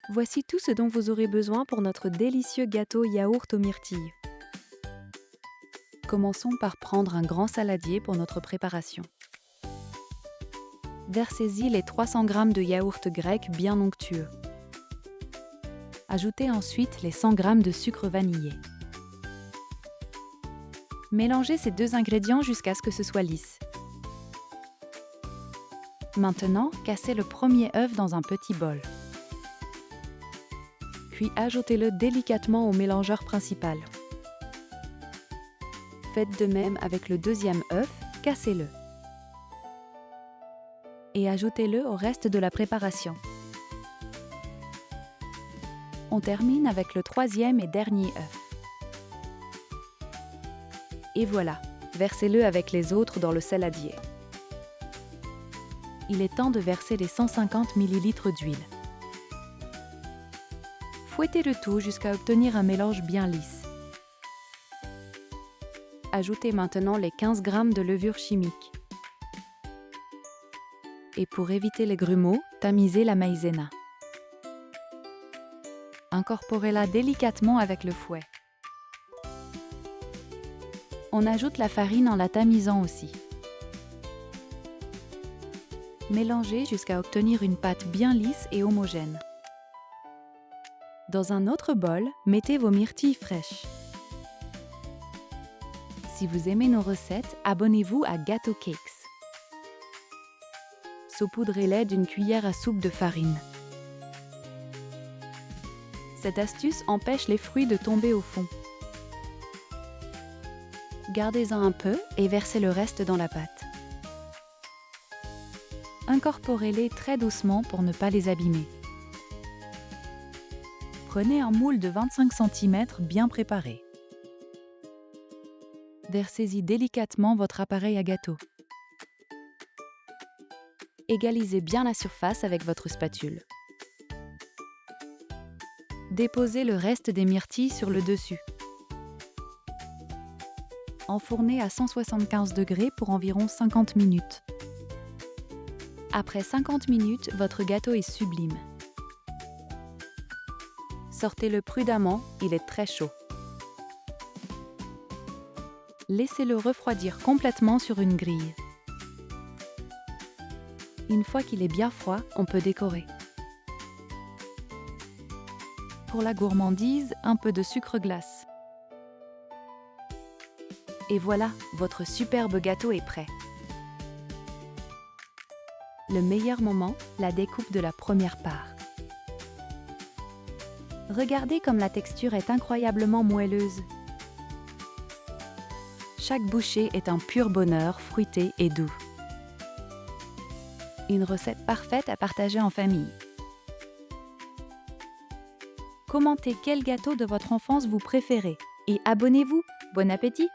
Voici tout ce dont vous aurez besoin pour notre délicieux gâteau yaourt aux myrtilles. Commençons par prendre un grand saladier pour notre préparation. Versez-y les 300 g de yaourt grec bien onctueux. Ajoutez ensuite les 100 g de sucre vanillé. Mélangez ces deux ingrédients jusqu'à ce que ce soit lisse. Maintenant, cassez le premier œuf dans un petit bol. Puis ajoutez-le délicatement au mélangeur principal. Faites de même avec le deuxième œuf, cassez-le. Et ajoutez-le au reste de la préparation. On termine avec le troisième et dernier œuf. Et voilà, versez-le avec les autres dans le saladier. Il est temps de verser les 150 ml d'huile. Fouettez le tout jusqu'à obtenir un mélange bien lisse. Ajoutez maintenant les 15 g de levure chimique. Et pour éviter les grumeaux, tamisez la maïzena. Incorporez-la délicatement avec le fouet. On ajoute la farine en la tamisant aussi. Mélangez jusqu'à obtenir une pâte bien lisse et homogène. Dans un autre bol, mettez vos myrtilles fraîches. Si vous aimez nos recettes, abonnez-vous à Gâteau Cakes. Saupoudrez-les d'une cuillère à soupe de farine. Cette astuce empêche les fruits de tomber au fond. Gardez-en un peu et versez le reste dans la pâte. Incorporez-les très doucement pour ne pas les abîmer. Prenez un moule de 25 cm bien préparé. Versez-y délicatement votre appareil à gâteau. Égalisez bien la surface avec votre spatule. Déposez le reste des myrtilles sur le dessus. Enfournez à 175 degrés pour environ 50 minutes. Après 50 minutes, votre gâteau est sublime. Sortez-le prudemment, il est très chaud. Laissez-le refroidir complètement sur une grille. Une fois qu'il est bien froid, on peut décorer. Pour la gourmandise, un peu de sucre glace. Et voilà, votre superbe gâteau est prêt. Le meilleur moment, la découpe de la première part. Regardez comme la texture est incroyablement moelleuse. Chaque bouchée est un pur bonheur, fruité et doux. Une recette parfaite à partager en famille. Commentez quel gâteau de votre enfance vous préférez et abonnez-vous. Bon appétit!